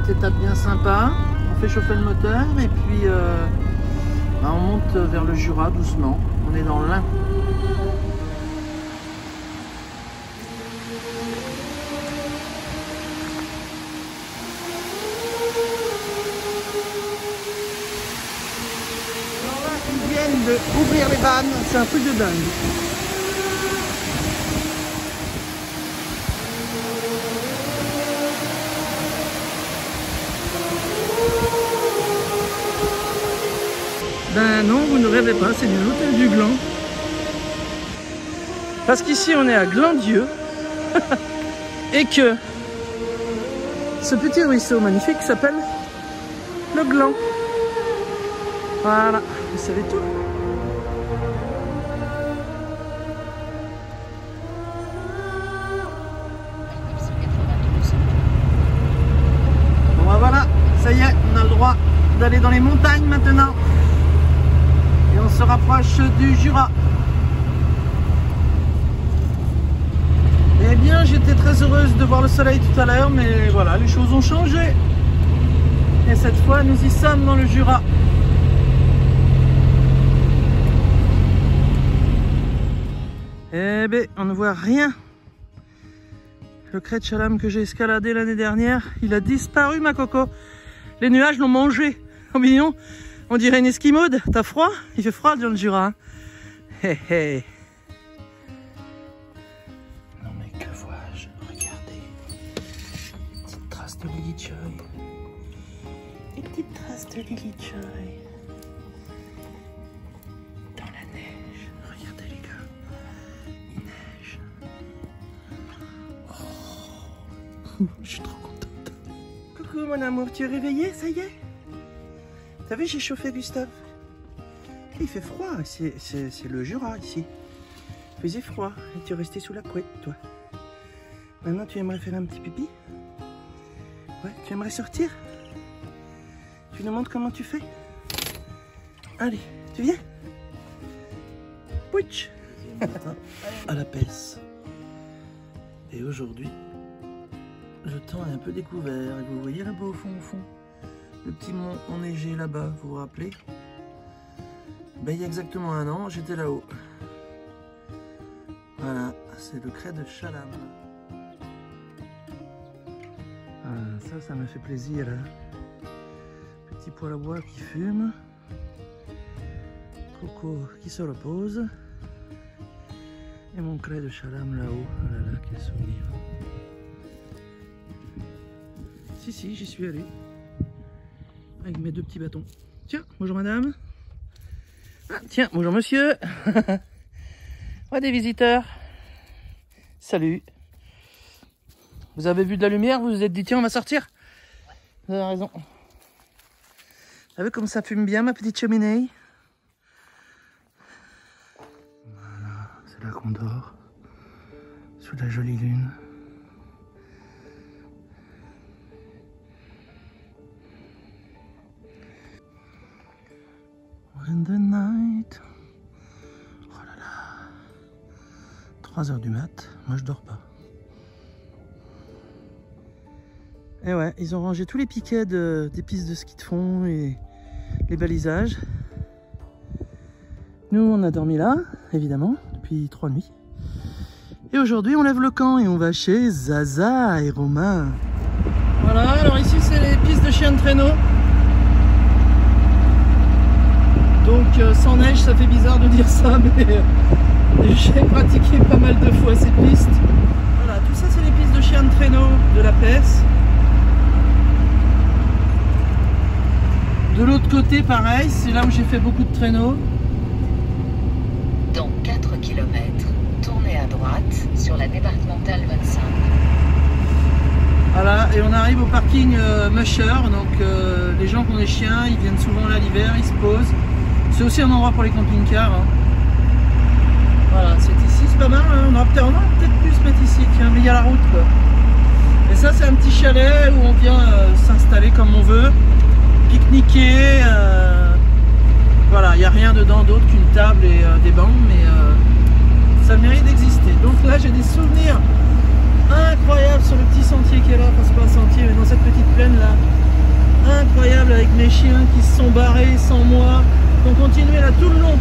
petite étape bien sympa. On fait chauffer le moteur et puis on monte vers le Jura doucement. On est dans l'Ain. Ils viennent d'ouvrir les vannes, c'est un truc de dingue. Ben non, vous ne rêvez pas, c'est l'hôtel du Gland. Parce qu'ici on est à Glandieu et que ce petit ruisseau magnifique s'appelle le Gland. Voilà, vous savez tout. Bon ben voilà, ça y est, on a le droit d'aller dans les montagnes maintenant. Et on se rapproche du Jura. Eh bien, j'étais très heureuse de voir le soleil tout à l'heure, mais voilà, les choses ont changé. Et cette fois, nous y sommes dans le Jura. Eh bien, on ne voit rien. Le crêt de Chalam que j'ai escaladé l'année dernière, il a disparu, ma coco. Les nuages l'ont mangé. Oh mignon. On dirait une esquimaude. T'as froid? Il fait froid dans le Jura. Hé hé. Non mais que vois-je? Regardez. Une petite trace de Lily Joy. Une petite trace de Lily Joy. Dans la neige. Regardez les gars. Il neige. Oh. Je suis trop contente. Coucou mon amour, tu es réveillé? Ça y est? T'as vu, j'ai chauffé Gustave. Il fait froid, c'est le Jura ici. Il faisait froid et tu es resté sous la couette, toi. Maintenant, tu aimerais faire un petit pipi? Ouais, tu aimerais sortir? Tu nous montres comment tu fais? Allez, tu viens? Pouch! À la pèse. Et aujourd'hui, le temps est un peu découvert. Et vous voyez là-bas au fond, le petit mont enneigé là-bas, vous vous rappelez? Ben, il y a exactement un an, j'étais là-haut. Voilà, c'est le crêt de Chalam. Ah, ça me fait plaisir. Hein. Petit poêle à bois qui fume. Coco qui se repose. Et mon crêt de Chalam là-haut. Oh là là, quel souvenir. Si, j'y suis allé. Avec mes deux petits bâtons. Tiens, bonjour madame. Ah, tiens, bonjour monsieur. Ouais, des visiteurs. Salut. Vous avez vu de la lumière, vous vous êtes dit tiens, on va sortir. Vous avez raison. Vous savez comme ça fume bien ma petite cheminée? Voilà, c'est là qu'on dort. Sous la jolie lune. In the night. Oh là là. 3 h du mat. Moi je dors pas. Et ouais, ils ont rangé tous les piquets des pistes de ski de fond et les balisages. Nous on a dormi là, évidemment, depuis 3 nuits. Et aujourd'hui on lève le camp et on va chez Zaza et Romain. Voilà, alors ici c'est les pistes de chien de traîneau. Donc sans neige, ça fait bizarre de dire ça, mais j'ai pratiqué pas mal de fois ces pistes. Voilà, tout ça c'est les pistes de chien de traîneau de la Perse. De l'autre côté, pareil, c'est là où j'ai fait beaucoup de traîneaux. Dans 4 km, tournez à droite sur la départementale 25. Voilà, et on arrive au parking Musher, donc les gens qui ont des chiens, ils viennent souvent là l'hiver, ils se posent. C'est aussi un endroit pour les camping-cars. Hein. Voilà, c'est ici, c'est pas mal. Hein. On aura peut-être pu se mettre ici, tiens, mais il y a la route quoi. Et ça, c'est un petit chalet où on vient s'installer comme on veut, pique-niquer. Voilà, il n'y a rien dedans d'autre qu'une table et des bancs, mais ça mérite d'exister. Donc là, j'ai des souvenirs incroyable sur le petit sentier qui est là, enfin c'est pas un sentier mais dans cette petite plaine là, incroyable avec mes chiens qui se sont barrés sans moi, qui ont continué là tout le long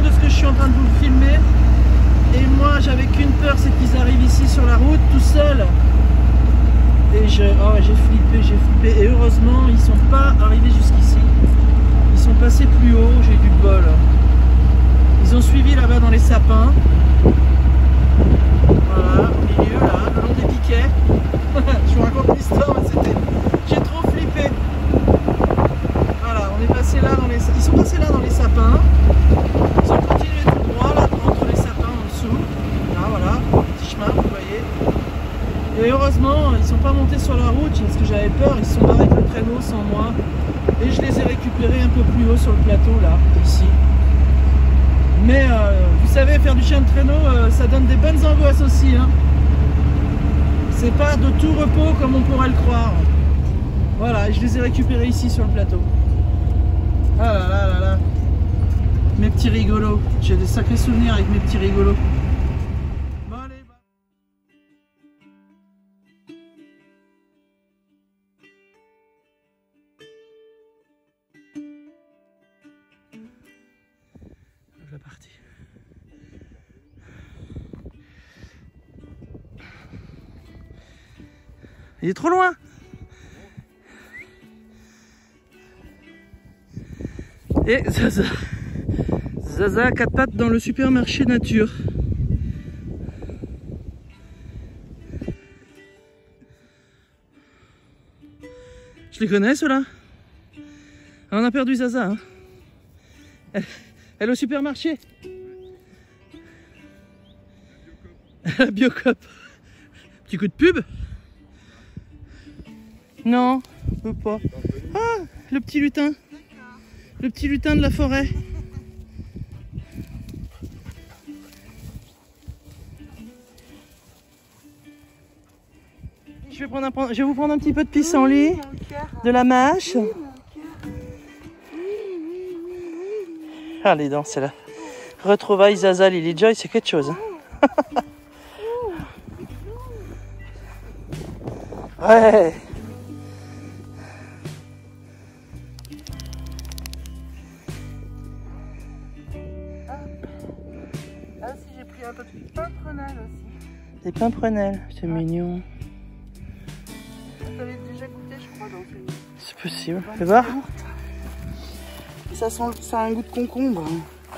de ce que je suis en train de vous filmer, et moi j'avais qu'une peur, c'est qu'ils arrivent ici sur la route tout seuls, et j'ai flippé, et heureusement ils sont pas arrivés jusqu'ici, ils sont passés plus haut, j'ai eu du bol, ils ont suivi là-bas dans les sapins. Voilà, au milieu là, le long des piquets. Je vous raconte l'histoire, mais j'ai trop flippé. Voilà, on est passé là dans les. Ils sont passés là dans les sapins. Ils ont continué tout droit là entre les sapins en dessous. Là voilà, petit chemin, vous voyez. Et heureusement, ils sont pas montés sur la route parce que j'avais peur, ils se sont barrés avec le traîneau sans moi. Et je les ai récupérés un peu plus haut sur le plateau là, ici. Mais vous savez, faire du chien de traîneau, ça donne des bonnes angoisses aussi. Hein. C'est pas de tout repos comme on pourrait le croire. Voilà, je les ai récupérés ici sur le plateau. Ah là là là là. Mes petits rigolos. J'ai des sacrés souvenirs avec mes petits rigolos. Bon, allez, bah. La partie. Il est trop loin. Et Zaza à quatre pattes dans le supermarché nature. Je les connais ceux-là. On a perdu Zaza. Hein. Elle est au supermarché. Biocop. Petit coup de pub. Non, je peux pas. Ah, le petit lutin. Le petit lutin de la forêt. Je vais vous prendre un petit peu de pissenlit, de la mâche. Allez, c'est là. Retrouvailles Zaza, Lily Joy, c'est quelque chose. Hein. Ouais. Ah si, j'ai pris un peu de pimprenelle aussi. Des pimprenelles, c'est mignon. T'avais déjà goûté, je crois, donc. C'est possible. Fais voir. Ça sent, ça a un goût de concombre.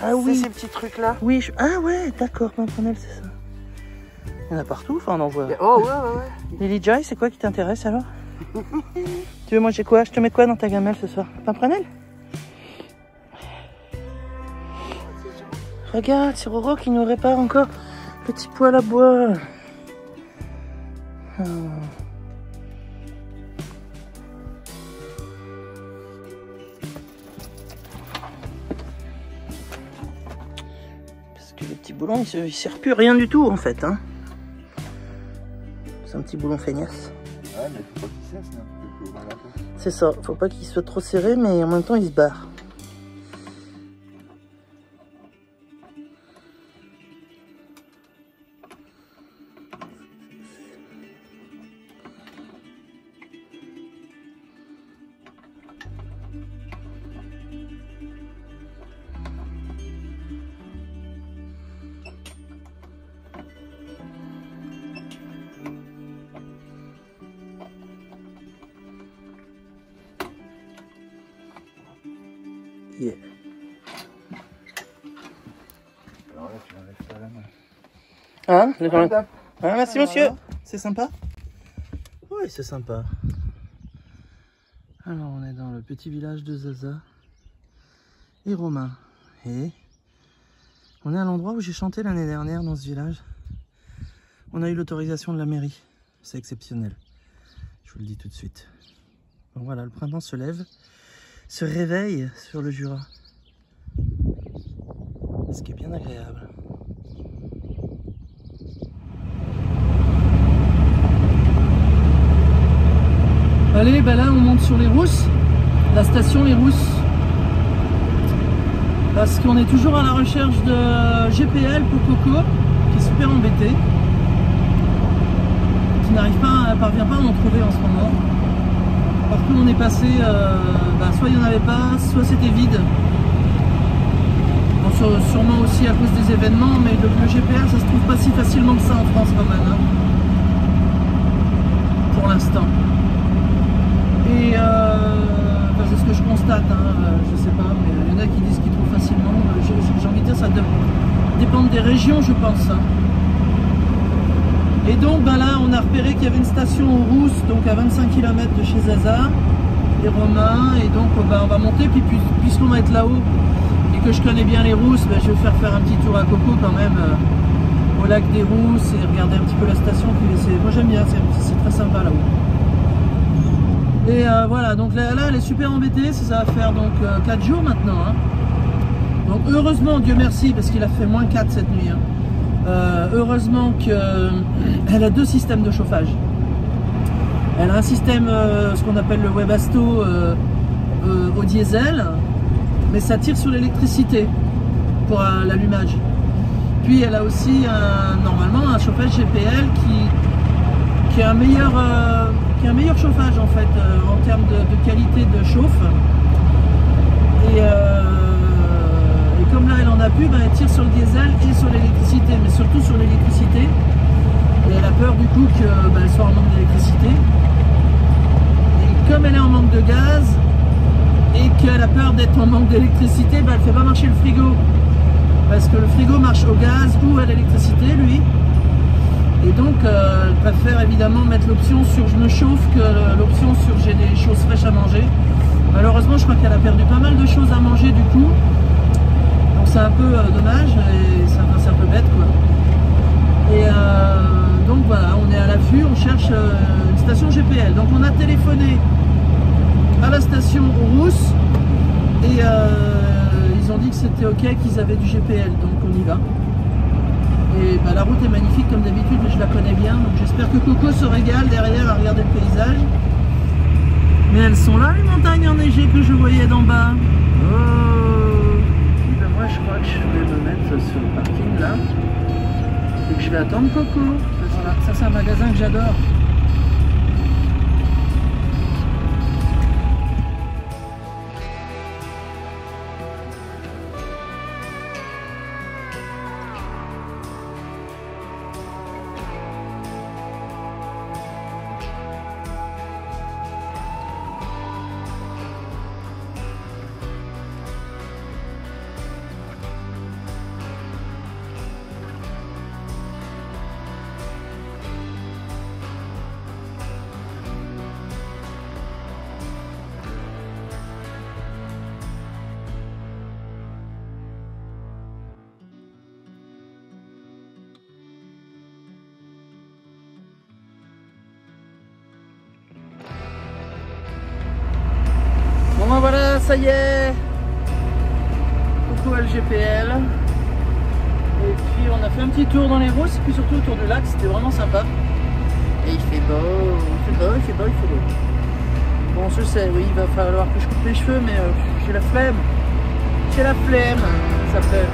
Ah oui. C'est ces petits trucs là. Oui. Ah ouais, d'accord, pimprenelle, c'est ça. Il y en a partout, enfin on en voit. Oh ouais. Lily Joy, c'est quoi qui t'intéresse alors? Tu veux manger quoi? Je te mets quoi dans ta gamelle ce soir? Pimprenelle? Regarde, c'est Roro qui nous répare encore petit poêle à bois. Oh. Parce que le petit boulon, il sert plus à rien du tout en fait. Hein. C'est un petit boulon feignasse. Ouais, mais faut pas qu'il cesse, c'est un petit peu plus dans la peau. C'est ça, faut pas qu'il soit trop serré, mais en même temps il se barre. Yeah. Alors là, tu enlèves ça à la main. Hein? Ah, merci Alors, monsieur. voilà. C'est sympa? Oui, c'est sympa. Alors, on est dans le petit village de Zaza et Romain. Et on est à l'endroit où j'ai chanté l'année dernière dans ce village. On a eu l'autorisation de la mairie. C'est exceptionnel. Je vous le dis tout de suite. Donc voilà, le printemps se lève, se réveille sur le Jura. Ce qui est bien agréable. Allez, ben là on monte sur les Rousses, la station Les Rousses. Parce qu'on est toujours à la recherche de GPL pour Coco, qui est super embêté. parvient pas à en trouver en ce moment. Partout où on est passé, soit il n'y en avait pas, soit c'était vide. Bon, sûrement aussi à cause des événements, mais le GPL ça se trouve pas si facilement que ça en France quand même, hein, pour l'instant. Et c'est ce que je constate, hein, je sais pas, mais il y en a qui disent qu'ils trouvent facilement. J'ai envie de dire, ça dépend des régions, je pense. Hein. Et donc là, on a repéré qu'il y avait une station aux Rousses, donc à 25 km de chez Zaza et Romain, et donc on va monter, puis puisqu'on va être là-haut et que je connais bien les Rousses, je vais faire un petit tour à Coco quand même, au lac des Rousses, et regarder un petit peu la station. Moi j'aime bien, c'est très sympa là-haut. Et voilà, donc là elle est super embêtée, ça va faire donc 4 jours maintenant. Hein. Donc heureusement, Dieu merci, parce qu'il a fait moins 4 cette nuit. Hein. Heureusement qu'elle a 2 systèmes de chauffage. Elle a un système, ce qu'on appelle le Webasto au diesel, mais ça tire sur l'électricité pour l'allumage. Puis elle a aussi normalement un chauffage GPL qui a un meilleur chauffage en fait, en termes de qualité de chauffe. Et comme là elle en a plus, elle tire sur le diesel et sur l'électricité, mais surtout sur l'électricité. Et elle a peur du coup qu'elle soit en manque d'électricité. Et comme elle est en manque de gaz et qu'elle a peur d'être en manque d'électricité, elle ne fait pas marcher le frigo. Parce que le frigo marche au gaz ou à l'électricité lui. Et donc elle préfère évidemment mettre l'option sur je me chauffe que l'option sur j'ai des choses fraîches à manger. Malheureusement je crois qu'elle a perdu pas mal de choses à manger du coup. C'est un peu dommage et c'est un peu bête quoi. Et donc voilà, on est à l'affût, on cherche une station GPL. Donc on a téléphoné à la station aux Rousses et ils ont dit que c'était ok, qu'ils avaient du GPL, donc on y va. Et la route est magnifique comme d'habitude, mais je la connais bien, donc j'espère que Coco se régale derrière à regarder le paysage. Mais elles sont là les montagnes enneigées que je voyais d'en bas. Je crois que je vais me mettre sur le parking là et que je vais attendre Coco. Voilà, ça c'est un magasin que j'adore. Bon voilà, ça y est, Coco LGPL. Et puis on a fait un petit tour dans les Rousses, et puis surtout autour du lac, c'était vraiment sympa. Et il fait beau, il fait beau. Bon, je sais, oui, il va falloir que je coupe les cheveux, mais j'ai la flemme. Ça fait.